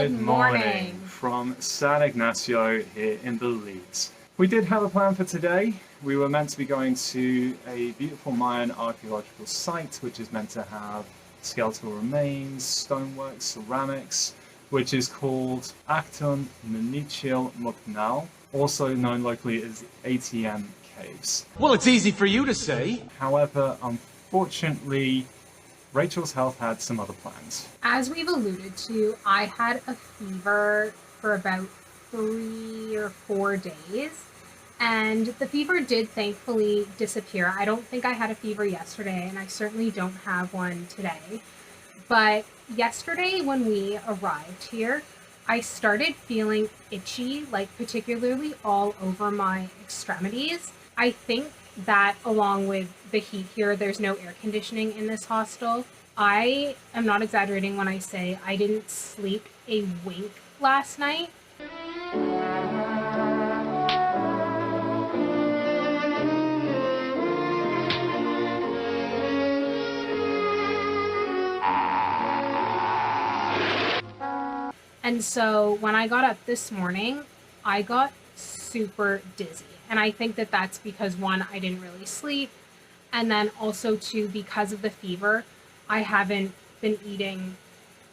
Good morning from San Ignacio here in Belize. We did have a plan for today. We were meant to be going to a beautiful Mayan archaeological site, which is meant to have skeletal remains, stonework, ceramics, which is called San Ignacio, also known locally as ATM Caves. Well, it's easy for you to say. However, unfortunately, Rachel's health had some other plans. As we've alluded to, I had a fever for about 3 or 4 days, and the fever did thankfully disappear. I don't think I had a fever yesterday, and I certainly don't have one today. But yesterday when we arrived here, I started feeling itchy, like particularly all over my extremities. I think that along with the heat here, there's no air conditioning in this hostel. I am not exaggerating when I say I didn't sleep a wink last night. And so when I got up this morning, I got super dizzy. And I think that that's because, one, I didn't really sleep. And then also, two, because of the fever, I haven't been eating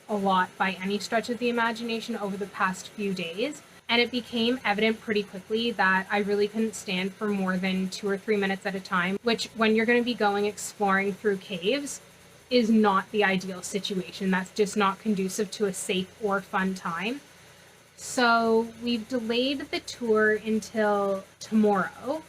a lot by any stretch of the imagination over the past few days. And it became evident pretty quickly that I really couldn't stand for more than 2 or 3 minutes at a time, which when you're going to be going exploring through caves is not the ideal situation. That's just not conducive to a safe or fun time. So we've delayed the tour until tomorrow.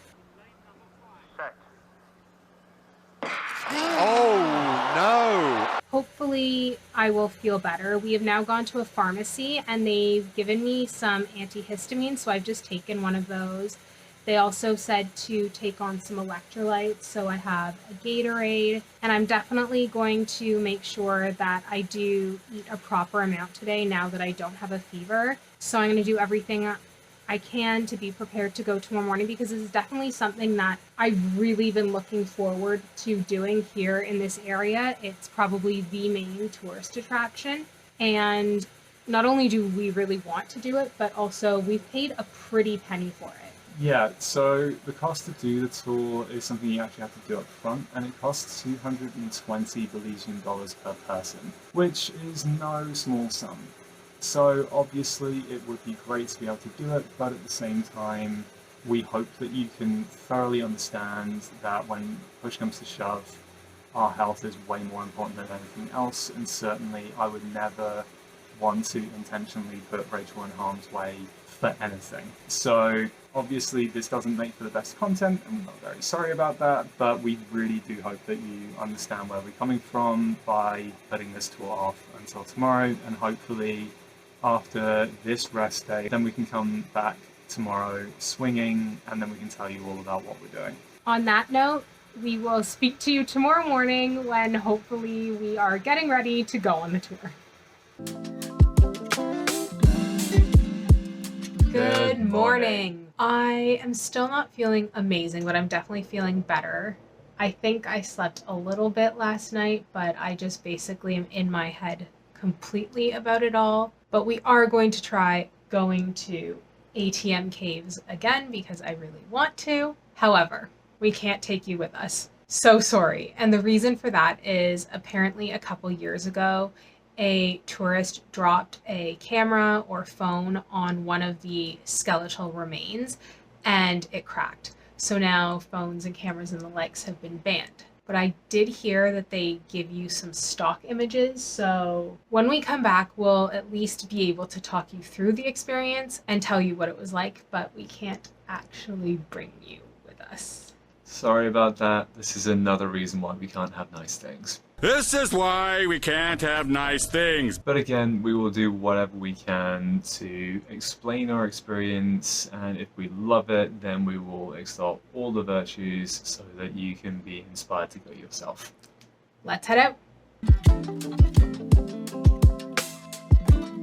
Oh, no. Hopefully I will feel better. We have now gone to a pharmacy and they've given me some antihistamines, so I've just taken one of those. They also said to take on some electrolytes, so I have a Gatorade, and I'm definitely going to make sure that I do eat a proper amount today now that I don't have a fever. So I'm going to do everything I can to be prepared to go tomorrow morning, because this is definitely something that I've really been looking forward to doing here in this area. It's probably the main tourist attraction, and not only do we really want to do it, but also we've paid a pretty penny for it. Yeah, so the cost to do the tour is something you actually have to do up front, and it costs 220 Belizean dollars per person, which is no small sum. So obviously it would be great to be able to do it, but at the same time, we hope that you can thoroughly understand that when push comes to shove, our health is way more important than anything else, and certainly I would never want to intentionally put Rachel in harm's way for anything. So obviously this doesn't make for the best content, and we're very sorry about that, but we really do hope that you understand where we're coming from by putting this tour off until tomorrow, and hopefully after this rest day, then we can come back tomorrow swinging, and then we can tell you all about what we're doing. On that note, we will speak to you tomorrow morning when hopefully we are getting ready to go on the tour. Good morning. I am still not feeling amazing, but I'm definitely feeling better. I think I slept a little bit last night, but I just basically am in my head completely about it all. But we are going to try going to ATM Caves again because I really want to. However, we can't take you with us. So sorry. And the reason for that is apparently a couple years ago, a tourist dropped a camera or phone on one of the skeletal remains and it cracked. So now phones and cameras and the likes have been banned. But I did hear that they give you some stock images. So when we come back, we'll at least be able to talk you through the experience and tell you what it was like, but we can't actually bring you with us. Sorry about that. This is another reason why we can't have nice things. This is why we can't have nice things. But again, we will do whatever we can to explain our experience, and if we love it, then we will extol all the virtues so that you can be inspired to go yourself. Let's head out.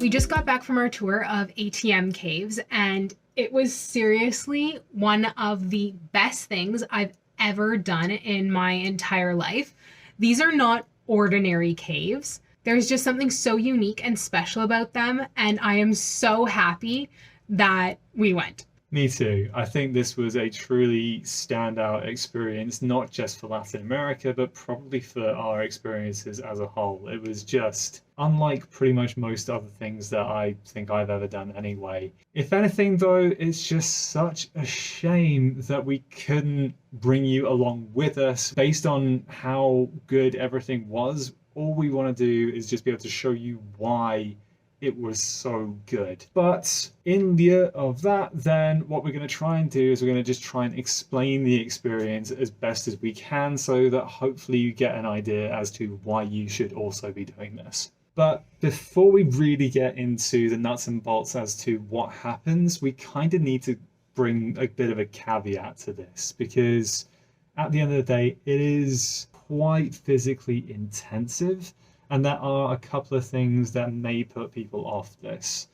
We just got back from our tour of ATM Caves, and it was seriously one of the best things I've ever done in my entire life. These are not ordinary caves. There's just something so unique and special about them, and I am so happy that we went. Me too. I think this was a truly standout experience, not just for Latin America, but probably for our experiences as a whole. It was just unlike pretty much most other things that I think I've ever done anyway. If anything, though, it's just such a shame that we couldn't bring you along with us based on how good everything was. All we want to do is just be able to show you why it was so good. But in lieu of that, then what we're going to try and do is we're going to just try and explain the experience as best as we can so that hopefully you get an idea as to why you should also be doing this. But before we really get into the nuts and bolts as to what happens, we kind of need to bring a bit of a caveat to this, because at the end of the day, it is quite physically intensive. And there are a couple of things that may put people off this.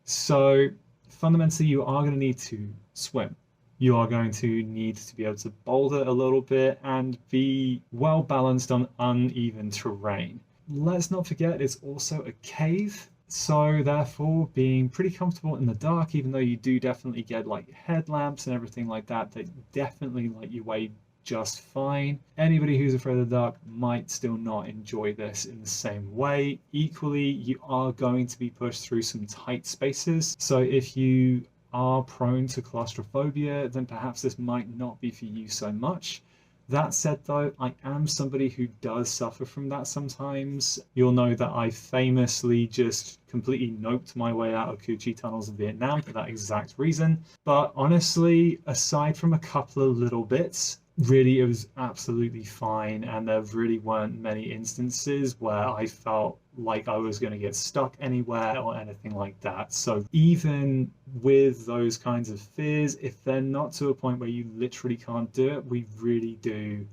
So fundamentally, you are going to need to swim. You are going to need to be able to boulder a little bit and be well balanced on uneven terrain. Let's not forget it's also a cave. So therefore, being pretty comfortable in the dark, even though you do definitely get like headlamps and everything like that, that definitely let you away just fine. Anybody who's afraid of the dark might still not enjoy this in the same way. Equally, you are going to be pushed through some tight spaces. So if you are prone to claustrophobia, then perhaps this might not be for you so much. That said, though, I am somebody who does suffer from that sometimes. You'll know that I famously just completely noped my way out of Cu Chi tunnels in Vietnam for that exact reason. But honestly, aside from a couple of little bits, really, it was absolutely fine, and there really weren't many instances where I felt like I was going to get stuck anywhere or anything like that. So even with those kinds of fears, if they're not to a point where you literally can't do it, we really do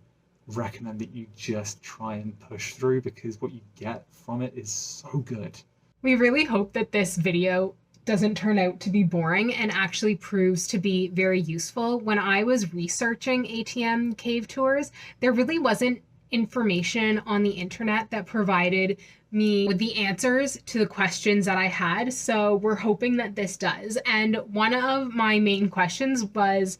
recommend that you just try and push through, because what you get from it is so good. We really hope that this video doesn't turn out to be boring and actually proves to be very useful. When I was researching ATM cave tours, there really wasn't information on the internet that provided me with the answers to the questions that I had. So we're hoping that this does. And one of my main questions was,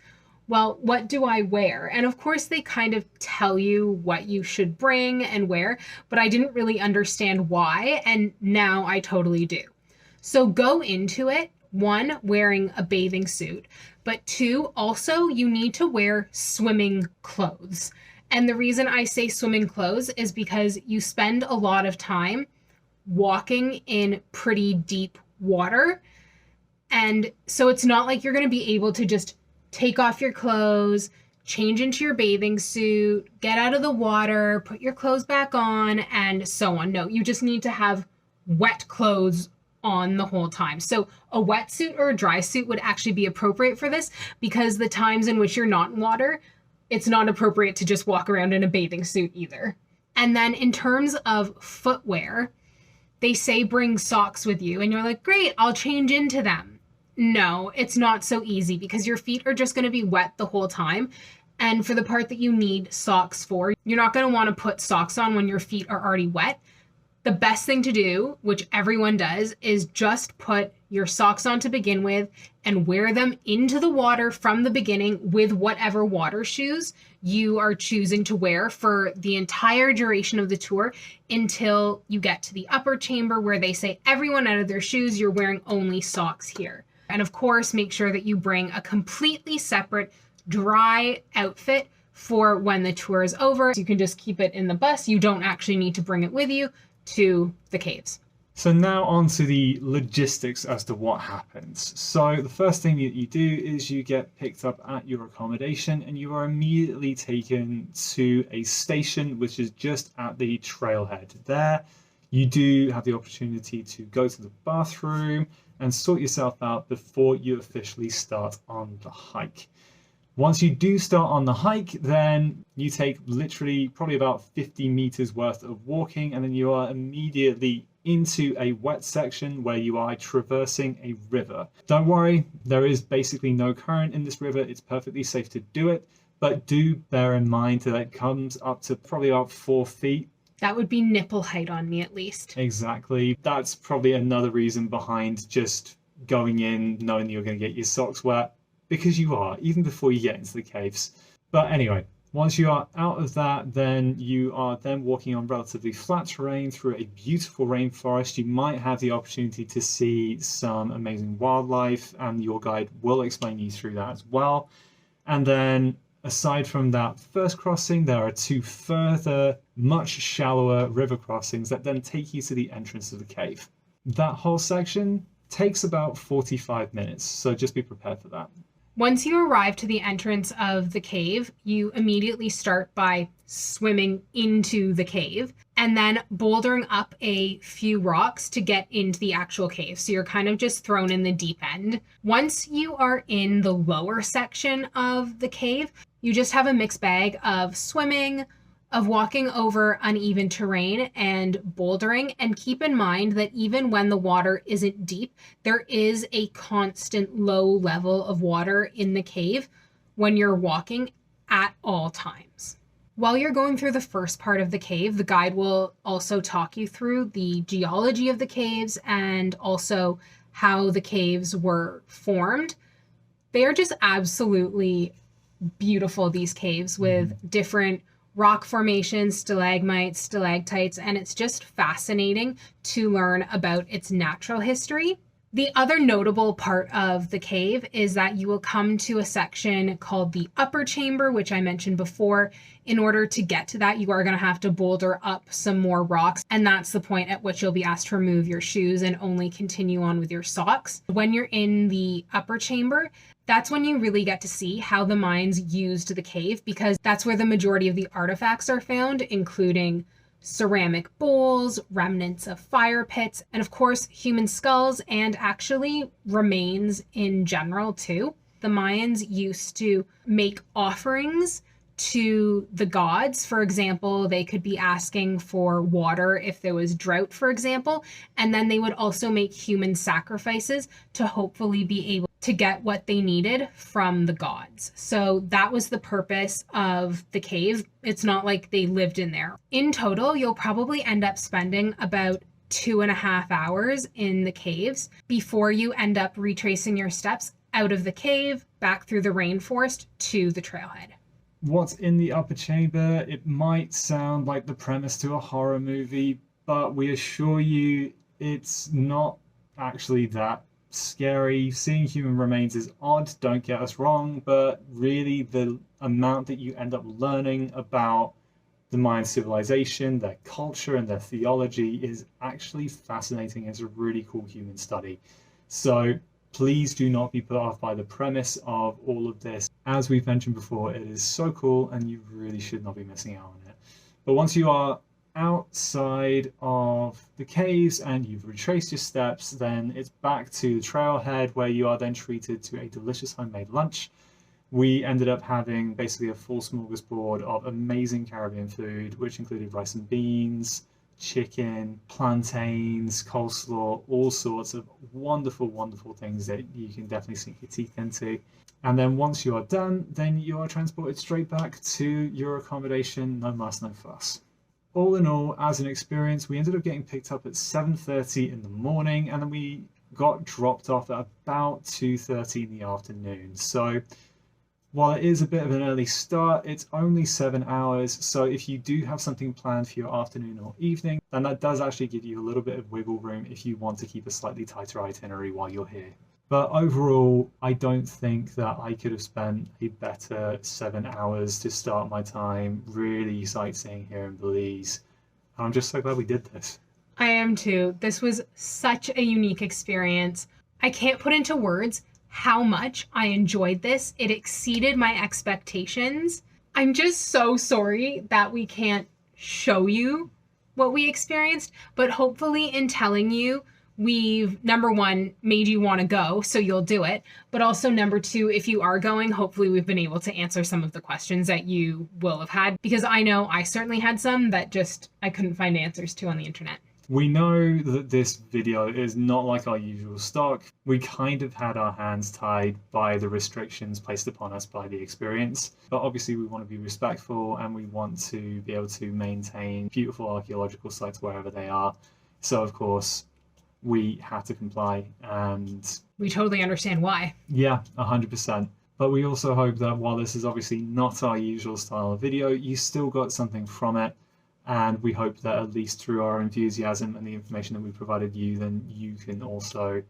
well, what do I wear? And of course, they kind of tell you what you should bring and wear, but I didn't really understand why. And now I totally do. So go into it, 1, wearing a bathing suit, but 2, also you need to wear swimming clothes. And the reason I say swimming clothes is because you spend a lot of time walking in pretty deep water. And so it's not like you're going to be able to just take off your clothes, change into your bathing suit, get out of the water, put your clothes back on, and so on. No, you just need to have wet clothes on the whole time. So a wetsuit or a dry suit would actually be appropriate for this, because the times in which you're not in water, it's not appropriate to just walk around in a bathing suit either. And then in terms of footwear, they say bring socks with you, and you're like, great, I'll change into them. No, it's not so easy, because your feet are just going to be wet the whole time. And for the part that you need socks for, you're not going to want to put socks on when your feet are already wet. The best thing to do, which everyone does, is just put your socks on to begin with and wear them into the water from the beginning with whatever water shoes you are choosing to wear for the entire duration of the tour, until you get to the upper chamber where they say everyone out of their shoes, you're wearing only socks here. And of course, make sure that you bring a completely separate dry outfit for when the tour is over. You can just keep it in the bus. You don't actually need to bring it with you to the caves. So now on to the logistics as to what happens. So the first thing that you do is you get picked up at your accommodation, and you are immediately taken to a station which is just at the trailhead. There you do have the opportunity to go to the bathroom and sort yourself out before you officially start on the hike. Once you do start on the hike, then you take literally probably about 50 meters worth of walking, and then you are immediately into a wet section where you are traversing a river. Don't worry, there is basically no current in this river. It's perfectly safe to do it, but do bear in mind that it comes up to probably about 4 feet That would be nipple height on me at least. Exactly. That's probably another reason behind just going in knowing you're going to get your socks wet, because you are, even before you get into the caves. But anyway, once you are out of that, then you are then walking on relatively flat terrain through a beautiful rainforest. You might have the opportunity to see some amazing wildlife, and your guide will explain you through that as well. And then aside from that first crossing, there are two further, much shallower river crossings that then take you to the entrance of the cave. That whole section takes about 45 minutes, so just be prepared for that. Once you arrive to the entrance of the cave, you immediately start by swimming into the cave and then bouldering up a few rocks to get into the actual cave. So you're kind of just thrown in the deep end. Once you are in the lower section of the cave, you just have a mixed bag of swimming, of walking over uneven terrain, and bouldering. And keep in mind that even when the water isn't deep, there is a constant low level of water in the cave when you're walking at all times. While you're going through the first part of the cave, the guide will also talk you through the geology of the caves and also how the caves were formed. They are just absolutely beautiful, these caves, with different rock formations, stalagmites, stalactites, and it's just fascinating to learn about its natural history. The other notable part of the cave is that you will come to a section called the upper chamber, which I mentioned before. In order to get to that, you are going to have to boulder up some more rocks, and that's the point at which you'll be asked to remove your shoes and only continue on with your socks. When you're in the upper chamber, that's when you really get to see how the Mayans used the cave, because that's where the majority of the artifacts are found, including ceramic bowls, remnants of fire pits, and of course human skulls, and actually remains in general too. The Mayans used to make offerings to the gods. For example, they could be asking for water if there was drought, for example, and then they would also make human sacrifices to hopefully be able to get what they needed from the gods. So that was the purpose of the cave. It's not like they lived in there. In total, you'll probably end up spending about 2.5 hours in the caves before you end up retracing your steps out of the cave, back through the rainforest to the trailhead. What's in the upper chamber? It might sound like the premise to a horror movie, but we assure you it's not actually that scary. Seeing human remains is odd, don't get us wrong, but really the amount that you end up learning about the Mayan civilization, their culture, and their theology is actually fascinating. It's a really cool human study. So please do not be put off by the premise of all of this. As we've mentioned before, it is so cool and you really should not be missing out on it. But once you are outside of the caves and you've retraced your steps, then it's back to the trailhead, where you are then treated to a delicious homemade lunch. We ended up having basically a full smorgasbord of amazing Caribbean food, which included rice and beans, chicken, plantains, coleslaw, all sorts of wonderful, wonderful things that you can definitely sink your teeth into. And then once you are done, then you are transported straight back to your accommodation, no muss, no fuss. All in all, as an experience, we ended up getting picked up at 7:30 in the morning, and then we got dropped off at about 2:30 in the afternoon. So while it is a bit of an early start, it's only 7 hours. So if you do have something planned for your afternoon or evening, then that does actually give you a little bit of wiggle room if you want to keep a slightly tighter itinerary while you're here. But overall, I don't think that I could have spent a better 7 hours to start my time really sightseeing here in Belize. I'm just so glad we did this. I am too. This was such a unique experience. I can't put into words how much I enjoyed this. It exceeded my expectations. I'm just so sorry that we can't show you what we experienced, but hopefully in telling you, we've, number one, made you want to go, so you'll do it. But also, number two, if you are going, hopefully we've been able to answer some of the questions that you will have had, because I know I certainly had some that just I couldn't find answers to on the internet. We know that this video is not like our usual stock. We kind of had our hands tied by the restrictions placed upon us by the experience, but obviously we want to be respectful and we want to be able to maintain beautiful archaeological sites wherever they are. So of course, we had to comply, and we totally understand why. Yeah, 100%. But we also hope that while this is obviously not our usual style of video, you still got something from it. And we hope that at least through our enthusiasm and the information that we provided you, then you can also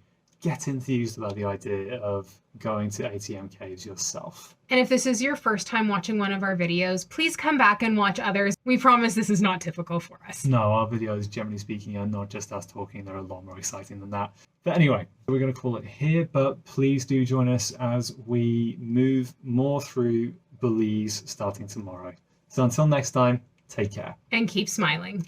get enthused about the idea of going to ATM Caves yourself. And if this is your first time watching one of our videos, please come back and watch others. We promise this is not typical for us. No, our videos, generally speaking, are not just us talking. They're a lot more exciting than that. But anyway, we're going to call it here, but please do join us as we move more through Belize starting tomorrow. So until next time, take care. And keep smiling.